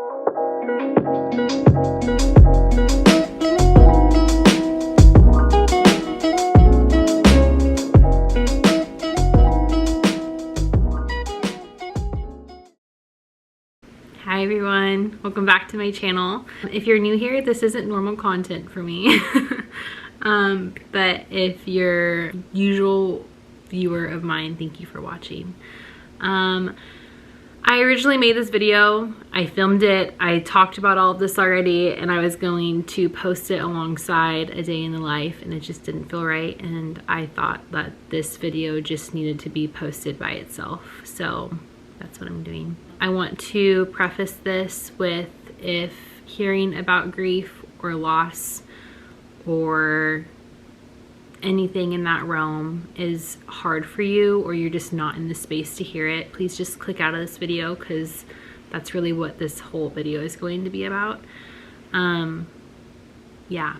Hi everyone, welcome back to my channel. If you're new here, this isn't normal content for me. But if you're a usual viewer of mine, thank you for watching. I originally made this video, I filmed it, I talked about all of this already, and I was going to post it alongside a day in the life, and it just didn't feel right, and I thought that this video just needed to be posted by itself, so that's what I'm doing. I want to preface this with, if hearing about grief or loss or anything in that realm is hard for you, or you're just not in the space to hear it, please just click out of this video, because that's really what this whole video is going to be about. Yeah.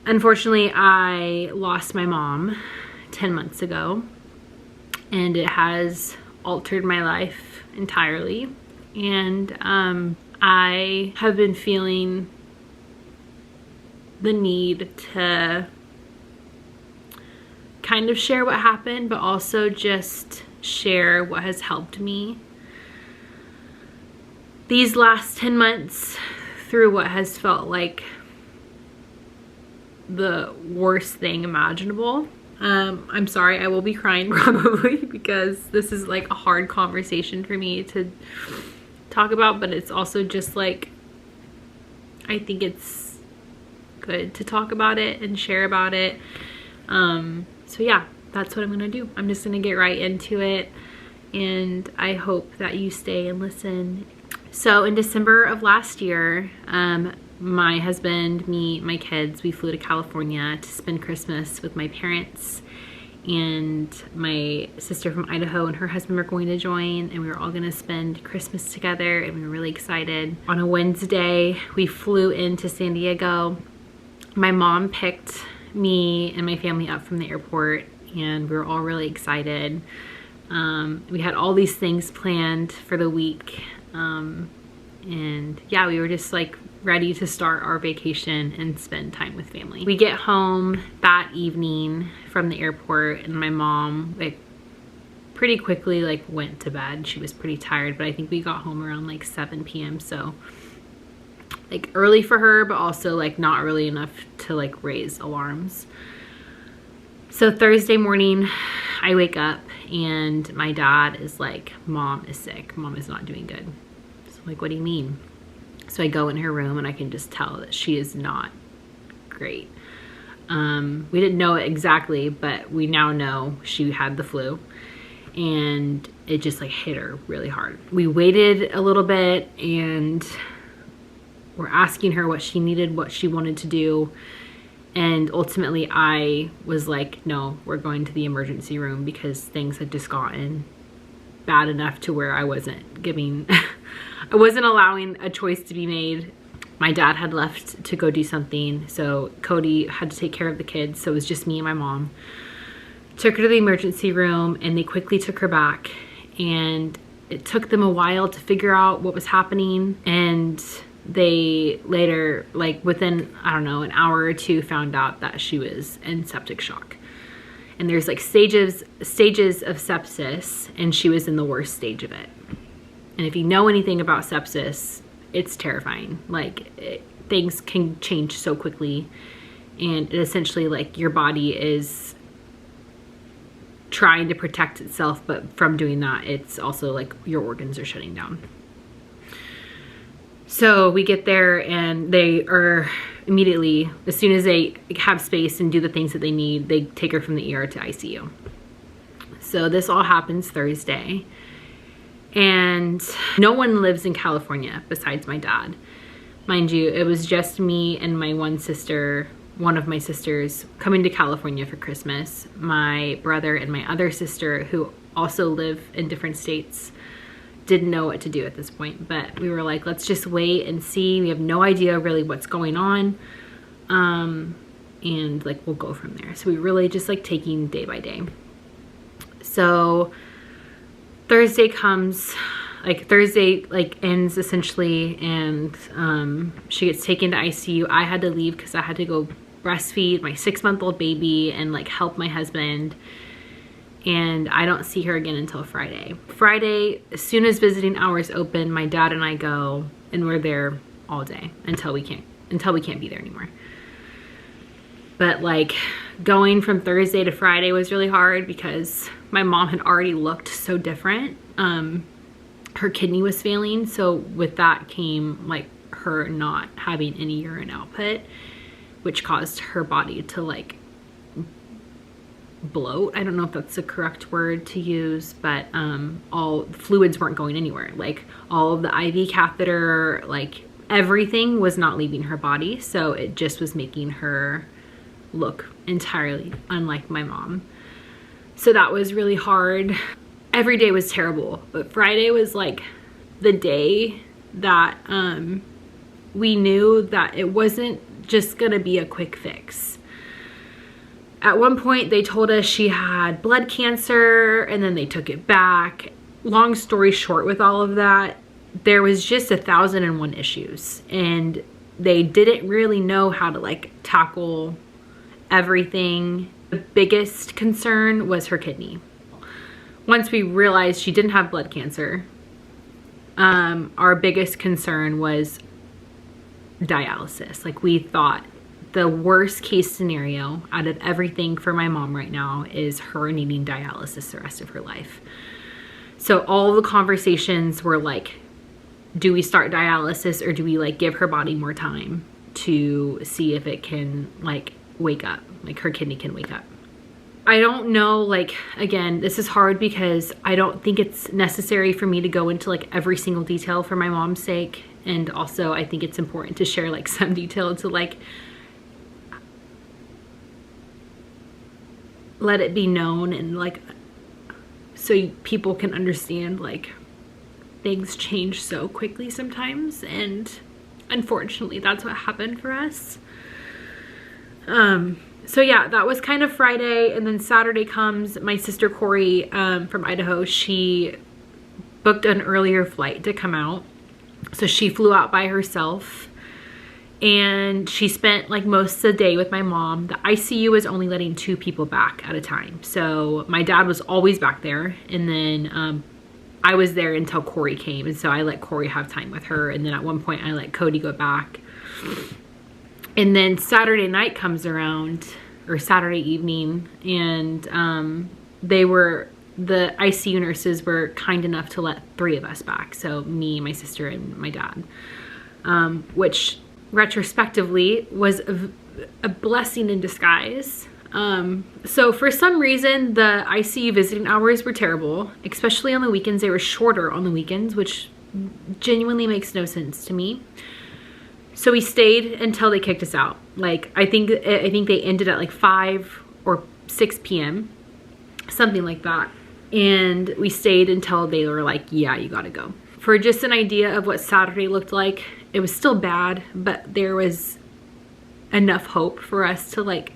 Unfortunately, I lost my mom 10 months ago, and it has altered my life entirely. And I have been feeling the need to kind of share what happened, but also just share what has helped me these last 10 months through what has felt like the worst thing imaginable. I'm sorry, I will be crying probably, because this is like a hard conversation for me to talk about, but it's also just like, I think it's good to talk about it and share about it. So yeah, that's what I'm gonna do. I'm just gonna get right into it, and I hope that you stay and listen. So in December of last year, my husband, me, my kids, we flew to California to spend Christmas with my parents, and my sister from Idaho and her husband were going to join, and we were all gonna spend Christmas together, and we were really excited. On a Wednesday, we flew into San Diego. My mom picked me and my family up from the airport, and we were all really excited. We had all these things planned for the week, and yeah, we were just like ready to start our vacation and spend time with family. We get home that evening from the airport, and my mom like pretty quickly like went to bed. She was pretty tired, but I think we got home around like 7 p.m. so like early for her, but also like not early enough to like raise alarms. So Thursday morning, I wake up and my dad is like, Mom is sick, Mom is not doing good. So I'm like, what do you mean? So I go in her room and I can just tell that she is not great. We didn't know it exactly, but we now know she had the flu, and it just like hit her really hard. We waited a little bit, and we're asking her what she needed, what she wanted to do. And ultimately I was like, no, we're going to the emergency room, because things had just gotten bad enough to where I wasn't giving, I wasn't allowing a choice to be made. My dad had left to go do something, so Cody had to take care of the kids. So it was just me and my mom. Took her to the emergency room, and they quickly took her back, and it took them a while to figure out what was happening. And they later, like within, I don't know, an hour or two, found out that she was in septic shock. And there's like stages of sepsis, and she was in the worst stage of it. And if you know anything about sepsis, it's terrifying. Like things can change so quickly, and it essentially like your body is trying to protect itself, but from doing that, it's also like your organs are shutting down. So we get there, and they are immediately, as soon as they have space and do the things that they need, they take her from the ER to ICU. So this all happens Thursday, and no one lives in California besides my dad. Mind you, it was just me and my one of my sisters coming to California for Christmas. My brother and my other sister, who also live in different states, didn't know what to do at this point, but we were like, let's just wait and see. We have no idea really what's going on, and like we'll go from there. So we really just like taking day by day. So Thursday comes, like Thursday like ends essentially, and she gets taken to ICU. I had to leave because I had to go breastfeed my 6-month-old baby and like help my husband, and I don't see her again until Friday. Friday, as soon as visiting hours open, my dad and I go, and we're there all day until we can't be there anymore. But like going from Thursday to Friday was really hard because my mom had already looked so different. Her kidney was failing, so with that came like her not having any urine output, which caused her body to like bloat. I don't know if that's the correct word to use, but all the fluids weren't going anywhere. Like all of the IV catheter, like everything was not leaving her body, so it just was making her look entirely unlike my mom. So that was really hard. Every day was terrible, but Friday was like the day that we knew that it wasn't just gonna be a quick fix. At one point they told us she had blood cancer, and then they took it back. Long story short, with all of that, there was just 1,001 issues, and they didn't really know how to like tackle everything. The biggest concern was her kidney. Once we realized she didn't have blood cancer, our biggest concern was dialysis. Like we thought the worst case scenario out of everything for my mom right now is her needing dialysis the rest of her life. So all the conversations were like, do we start dialysis or do we like give her body more time to see if it can like wake up, like her kidney can wake up. I don't know, like, again, this is hard because I don't think it's necessary for me to go into like every single detail for my mom's sake. And also I think it's important to share like some detail to like let it be known, and like so people can understand like things change so quickly sometimes, and unfortunately that's what happened for us. So yeah, that was kind of Friday, and then Saturday comes. My sister Corey from Idaho, she booked an earlier flight to come out, so she flew out by herself, and she spent like most of the day with my mom. The ICU was only letting 2 people back at a time, so my dad was always back there, and then I was there until Corey came, and so I let Corey have time with her, and then at one point I let Cody go back. And then Saturday night comes around, or Saturday evening, and the ICU nurses were kind enough to let 3 of us back. So me, my sister, and my dad, which retrospectively was a blessing in disguise. So for some reason, the ICU visiting hours were terrible, especially on the weekends. They were shorter on the weekends, which genuinely makes no sense to me. So we stayed until they kicked us out. Like, I think they ended at like 5 or 6 p.m., something like that. And we stayed until they were like, yeah, you gotta go. For just an idea of what Saturday looked like, it was still bad, but there was enough hope for us to like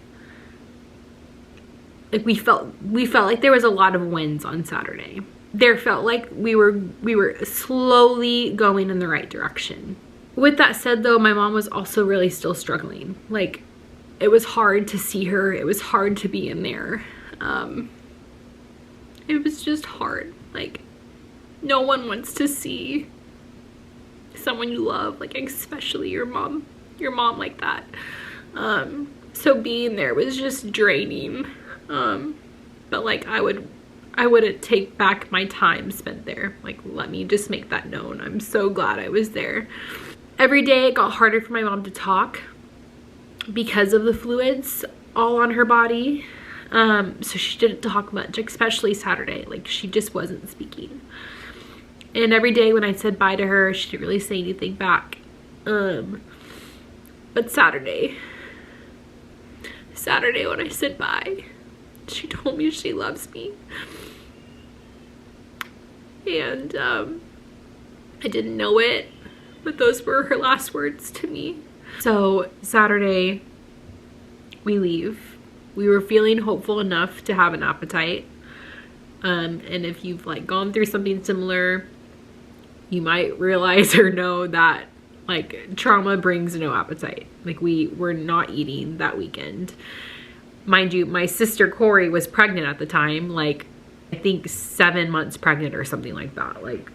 we felt like there was a lot of wins on Saturday. There felt like we were slowly going in the right direction. With that said though, my mom was also really still struggling. Like, it was hard to see her. It was hard to be in there. It was just hard. Like, no one wants to see someone you love, like especially your mom like that. So being there was just draining. But like I wouldn't take back my time spent there. Like, let me just make that known. I'm so glad I was there. Every day it got harder for my mom to talk because of the fluids all on her body. So she didn't talk much, especially Saturday. Like, she just wasn't speaking. And every day when I said bye to her, she didn't really say anything back. But Saturday when I said bye, she told me she loves me. And I didn't know it, but those were her last words to me. So Saturday, we leave. We were feeling hopeful enough to have an appetite. And if you've like gone through something similar, you might realize or know that like trauma brings no appetite. Like we were not eating that weekend. Mind you, my sister Corey was pregnant at the time, like I think 7 months pregnant or something like that. Like,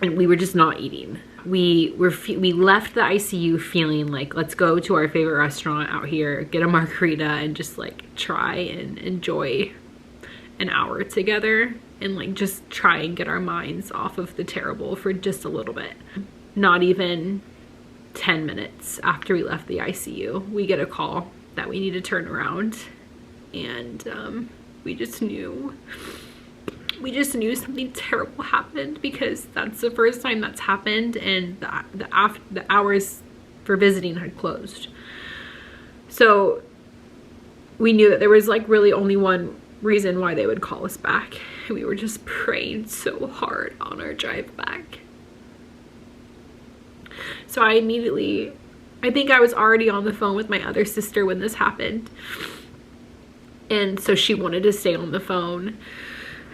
and we were just not eating. We left the ICU feeling like, let's go to our favorite restaurant out here, get a margarita, and just like try and enjoy an hour together and like just try and get our minds off of the terrible for just a little bit. Not even 10 minutes after we left the ICU, we get a call that we need to turn around, and we just knew something terrible happened, because that's the first time that's happened, and the hours for visiting had closed. So we knew that there was like really only one reason why they would call us back, and we were just praying so hard on our drive back. So I think I was already on the phone with my other sister when this happened, and so she wanted to stay on the phone.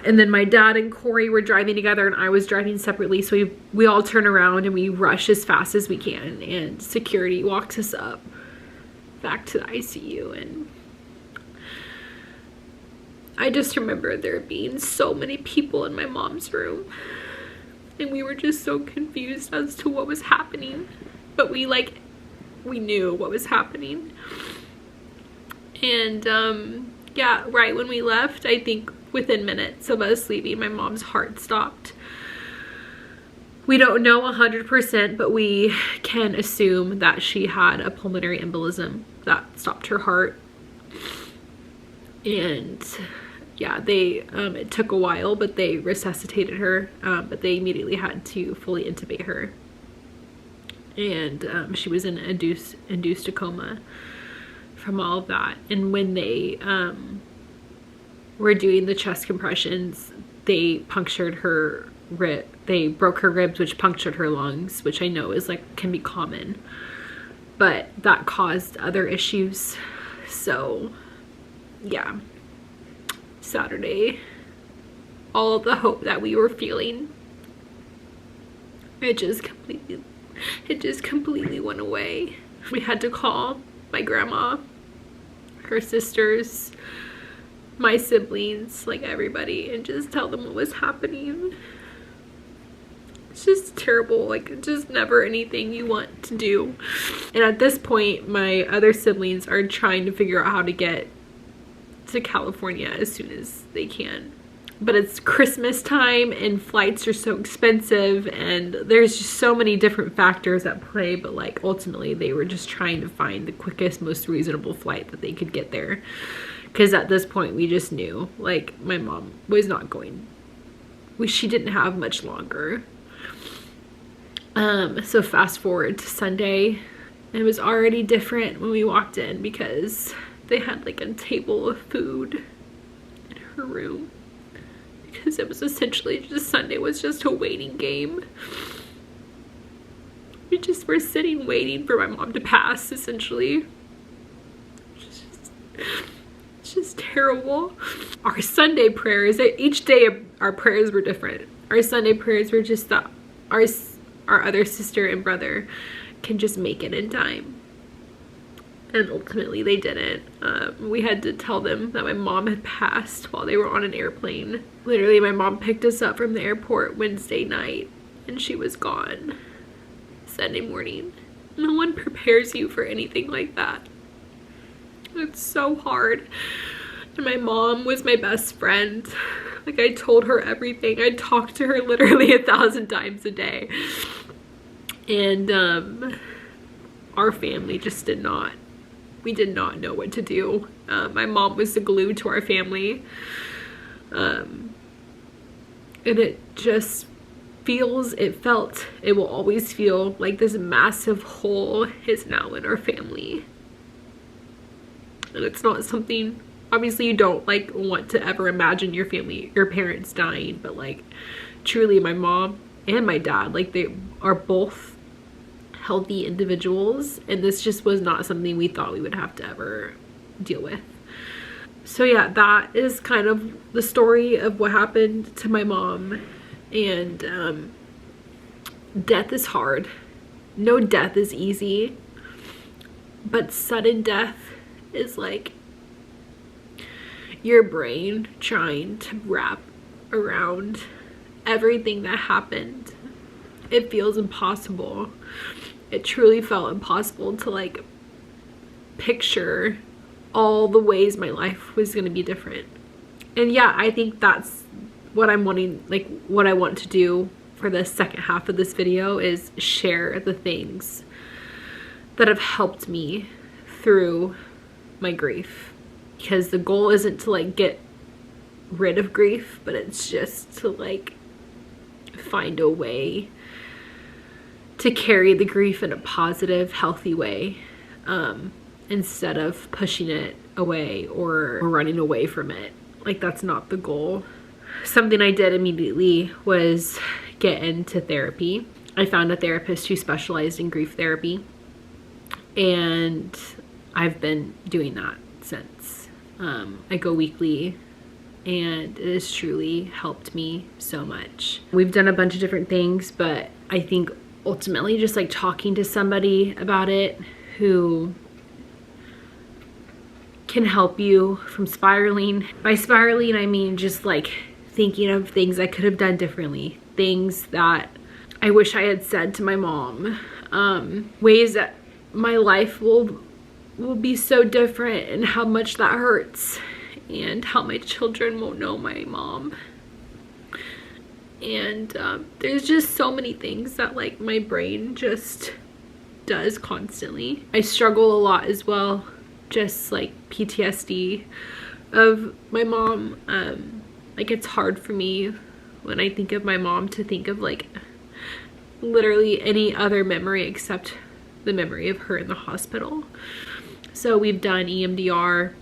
And then my dad and Corey were driving together and I was driving separately. So we all turn around and we rush as fast as we can. And security walks us up back to the ICU. And I just remember there being so many people in my mom's room. And we were just so confused as to what was happening. But we knew what was happening. And yeah, right when we left, I think within minutes of us leaving, my mom's heart stopped. We don't know 100%, but we can assume that she had a pulmonary embolism that stopped her heart. And yeah, it took a while, but they resuscitated her, but they immediately had to fully intubate her. And she was in induced a coma from all of that. And when they were doing the chest compressions, they punctured her rib. They broke her ribs, which punctured her lungs, which I know is like can be common, but that caused other issues. So yeah, Saturday, all the hope that we were feeling, it just completely went away. We had to call my grandma, her sisters, my siblings, like everybody, and just tell them what was happening. It's just terrible, like just never anything you want to do. And at this point, my other siblings are trying to figure out how to get to California as soon as they can. But it's Christmas time and flights are so expensive, and there's just so many different factors at play, but like ultimately they were just trying to find the quickest, most reasonable flight that they could get there. Because at this point we just knew, like, my mom was not going, she didn't have much longer. So fast forward to Sunday, it was already different when we walked in, because they had like a table of food in her room, because it was essentially just, Sunday was just a waiting game. We just were sitting waiting for my mom to pass, essentially. It's just terrible. Our Sunday prayers, each day our prayers were different. Our Sunday prayers were just that our other sister and brother can just make it in time. And ultimately they didn't. We had to tell them that my mom had passed while they were on an airplane. Literally, my mom picked us up from the airport Wednesday night and she was gone Sunday morning. No one prepares you for anything like that. It's so hard. And my mom was my best friend. Like, I told her everything. I talked to her literally 1,000 times a day. And our family just did not know what to do. My mom was the glue to our family. And it just it will always feel like this massive hole is now in our family. And it's not something, obviously you don't like want to ever imagine your parents dying, but like truly my mom and my dad, like they are both healthy individuals, and this just was not something we thought we would have to ever deal with. So yeah, that is kind of the story of what happened to my mom. And death is hard. No death is easy. But sudden death is like your brain trying to wrap around everything that happened. It feels impossible. It truly felt impossible to like picture all the ways my life was going to be different. And yeah, I think that's what I'm wanting, like what I want to do for the second half of this video is share the things that have helped me through my grief. Because the goal isn't to like get rid of grief, but it's just to like find a way to carry the grief in a positive, healthy way, instead of pushing it away or running away from it. Like, that's not the goal. Something I did immediately was get into therapy. I found a therapist who specialized in grief therapy, and I've been doing that since. I go weekly, and it has truly helped me so much. We've done a bunch of different things, but I think ultimately just like talking to somebody about it who can help you from spiraling. By spiraling, I mean just like thinking of things I could have done differently, things that I wish I had said to my mom, ways that my life will be so different, and how much that hurts, and how my children won't know my mom. And there's just so many things that like my brain just does constantly. I struggle a lot as well, just like PTSD of my mom. Like, it's hard for me when I think of my mom to think of like literally any other memory except the memory of her in the hospital. So we've done EMDR,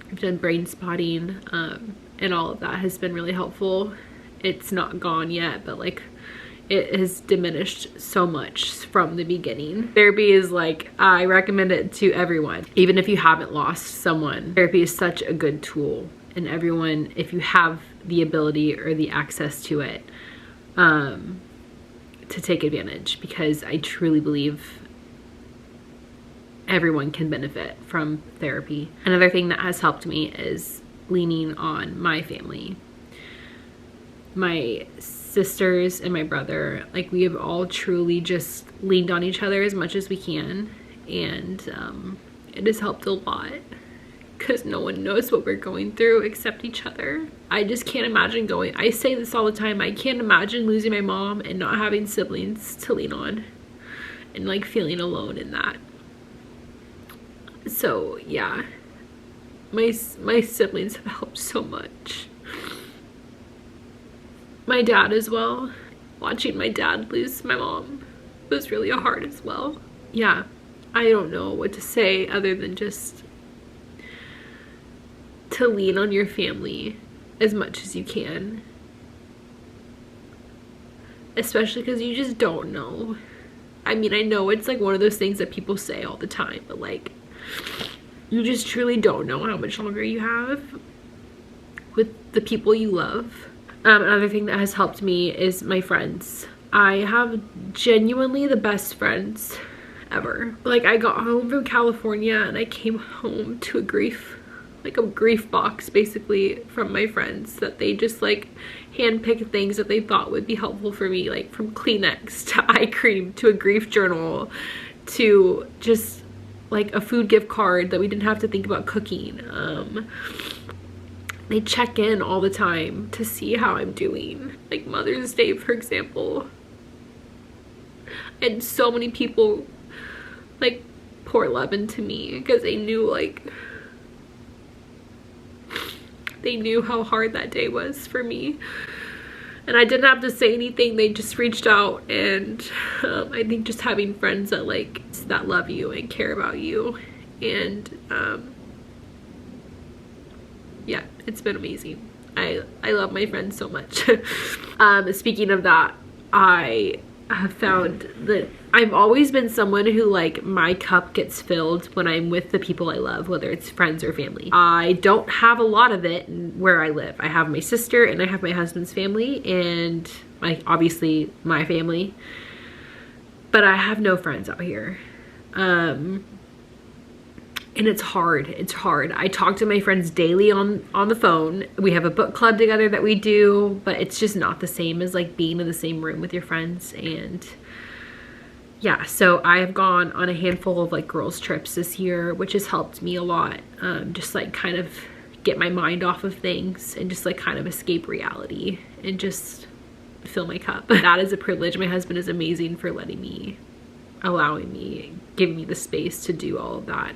we've done brain spotting, and all of that has been really helpful. It's not gone yet, but like it has diminished so much from the beginning. Therapy is like, I recommend it to everyone. Even if you haven't lost someone, therapy is such a good tool. And everyone, if you have the ability or the access to it, to take advantage, because I truly believe everyone can benefit from therapy. Another thing that has helped me is leaning on my family. My sisters and my brother, like, we have all truly just leaned on each other as much as we can, and it has helped a lot, because no one knows what we're going through except each other. I just can't imagine I say this all the time, I can't imagine losing my mom and not having siblings to lean on, and like feeling alone in that. So yeah, my siblings have helped so much. My dad as well. Watching my dad lose my mom was really hard as well. Yeah, I don't know what to say other than just to lean on your family as much as you can. Especially because you just don't know. I mean, I know it's like one of those things that people say all the time, but like, you just truly don't know how much longer you have with the people you love. Another thing that has helped me is my friends. I have genuinely the best friends ever. Like, I got home from California and I came home to a grief box basically from my friends, that they just like handpicked things that they thought would be helpful for me, like from Kleenex to eye cream to a grief journal to just like a food gift card that we didn't have to think about cooking. They check in all the time to see how I'm doing. Like Mother's Day, for example. And so many people like pour love into me because they knew how hard that day was for me. And I didn't have to say anything, they just reached out. And I think just having friends that love you and care about you, and yeah, it's been amazing. I love my friends so much. Speaking of that, I have found that I've always been someone who, like, my cup gets filled when I'm with the people I love, whether it's friends or family. I don't have a lot of it where I live. I have my sister and I have my husband's family and obviously my family. but I have no friends out here. And it's hard. It's hard. I talk to my friends daily on the phone. We have a book club together that we do, but it's just not the same as like being in the same room with your friends. And yeah, so I have gone on a handful of like girls trips this year, which has helped me a lot. Just like kind of get my mind off of things and just like kind of escape reality and just fill my cup. That is a privilege. My husband is amazing for allowing me, giving me the space to do all of that.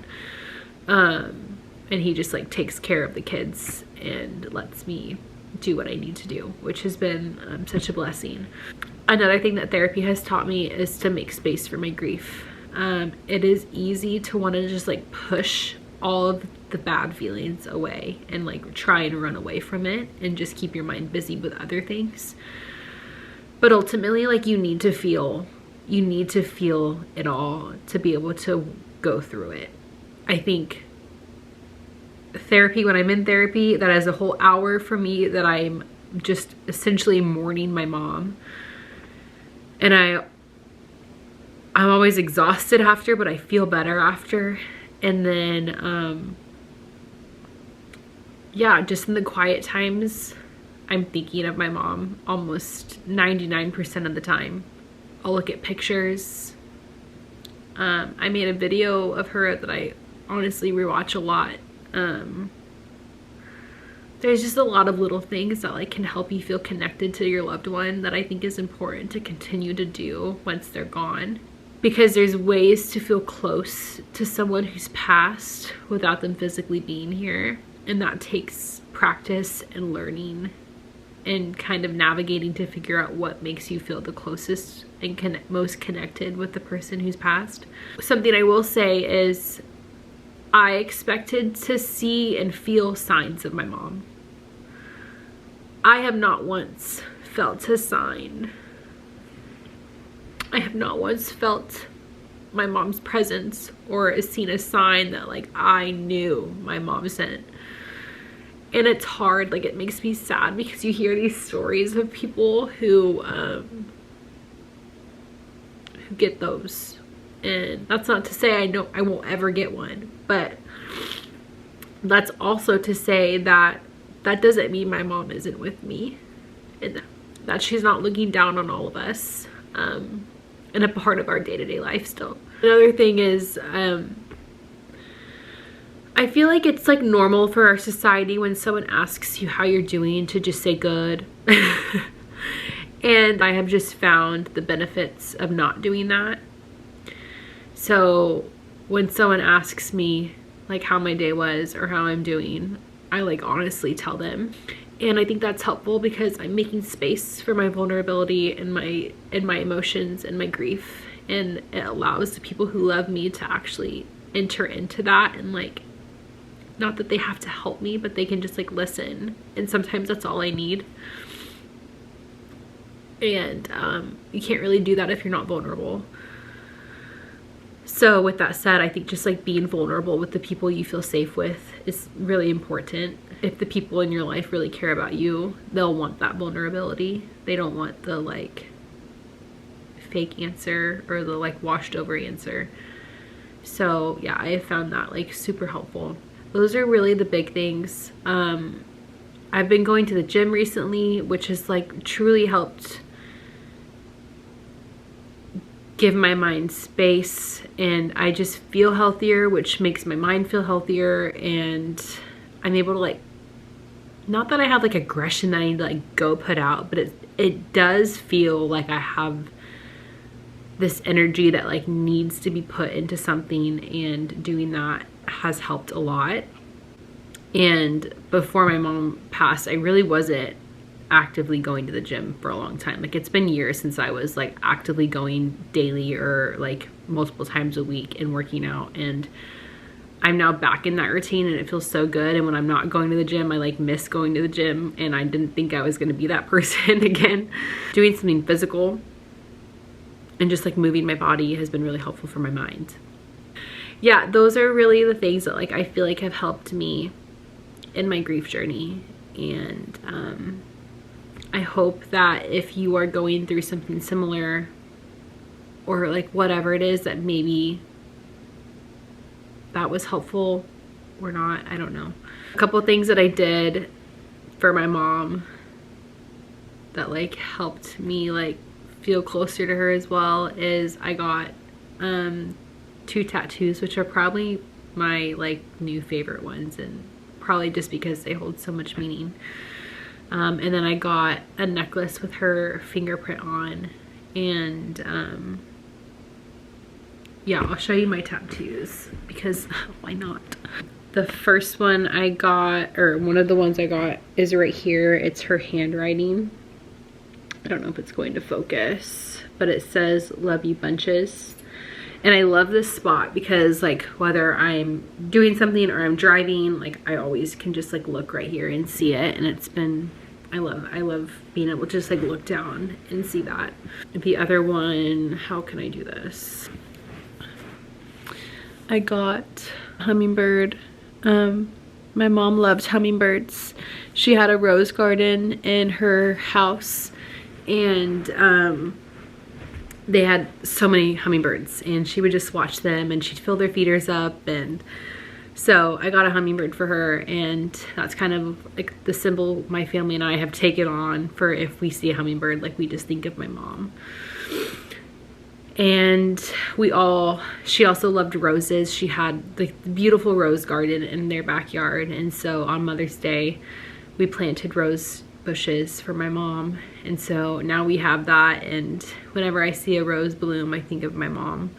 And he just like takes care of the kids and lets me do what I need to do, which has been such a blessing. Another thing that therapy has taught me is to make space for my grief. It is easy to want to just like push all of the bad feelings away and like try and run away from it and just keep your mind busy with other things. But ultimately, like, you need to feel it all to be able to go through it. I think therapy, when I'm in therapy, that is a whole hour for me that I'm just essentially mourning my mom. And I'm always exhausted after, but I feel better after. And then, yeah, just in the quiet times, I'm thinking of my mom almost 99% of the time. I'll look at pictures. I made a video of her that I honestly rewatch a lot. There's just a lot of little things that like can help you feel connected to your loved one that I think is important to continue to do once they're gone. Because there's ways to feel close to someone who's passed without them physically being here. And that takes practice and learning and kind of navigating to figure out what makes you feel the closest and most connected with the person who's passed. Something I will say is I expected to see and feel signs of my mom. I have not once felt a sign. I have not once felt my mom's presence or seen a sign that like I knew my mom sent. And it's hard, like it makes me sad because you hear these stories of people who get those. And that's not to say I won't ever get one, but that's also to say that that doesn't mean my mom isn't with me and that she's not looking down on all of us and a part of our day-to-day life still. Another thing is I feel like it's like normal for our society when someone asks you how you're doing to just say good. And I have just found the benefits of not doing that. So when someone asks me like how my day was or how I'm doing, I like honestly tell them. And I think that's helpful because I'm making space for my vulnerability and my emotions and my grief. And it allows the people who love me to actually enter into that and like, not that they have to help me, but they can just like listen. And sometimes that's all I need. And you can't really do that if you're not vulnerable. So with that said, I think just like being vulnerable with the people you feel safe with is really important. If the people in your life really care about you, they'll want that vulnerability. They don't want the like fake answer or the like washed over answer. So yeah, I have found that like super helpful. Those are really the big things. I've been going to the gym recently, which has like truly helped give my mind space, and I just feel healthier, which makes my mind feel healthier, and I'm able to like, not that I have like aggression that I need to like go put out, but it does feel like I have this energy that like needs to be put into something, and doing that has helped a lot. And before my mom passed, I really wasn't actively going to the gym for a long time. Like it's been years since I was like actively going daily or like multiple times a week and working out, and I'm now back in that routine and it feels so good. And when I'm not going to the gym, I like miss going to the gym, and I didn't think I was going to be that person again. Doing something physical and just like moving my body has been really helpful for my mind. Yeah, those are really the things that like I feel like have helped me in my grief journey. And I hope that if you are going through something similar, or like whatever it is, that maybe that was helpful or not. I don't know. A couple of things that I did for my mom that like helped me like feel closer to her as well is I got 2 tattoos, which are probably my like new favorite ones, and probably just because they hold so much meaning. And then I got a necklace with her fingerprint on, and yeah, I'll show you my tattoos because why not? The first one I got, or one of the ones I got, is right here. It's her handwriting. I don't know if it's going to focus, but it says "Love you bunches." And I love this spot because like whether I'm doing something or I'm driving, like I always can just like look right here and see it. And it's been, I love being able to just like look down and see that. The other one, how can I do this? I got hummingbird. My mom loved hummingbirds. She had a rose garden in her house, and they had so many hummingbirds, and she would just watch them and she'd fill their feeders up. And so I got a hummingbird for her, and that's kind of like the symbol my family and I have taken on for if we see a hummingbird, like we just think of my mom. And she also loved roses. She had the beautiful rose garden in their backyard, and so on Mother's Day we planted rose bushes for my mom, and so now we have that, and whenever I see a rose bloom I think of my mom.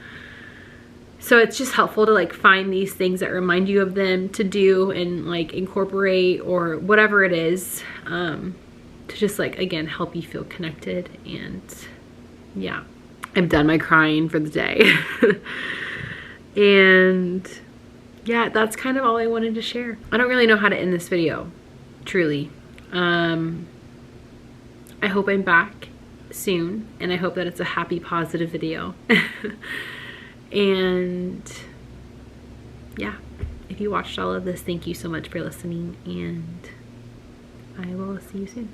So it's just helpful to like find these things that remind you of them to do and like incorporate, or whatever it is, to just like again help you feel connected. And yeah, I'm done my crying for the day. And yeah, that's kind of all I wanted to share. I don't really know how to end this video, truly. I hope I'm back soon, and I hope that it's a happy, positive video. And yeah, if you watched all of this, thank you so much for listening, and I will see you soon.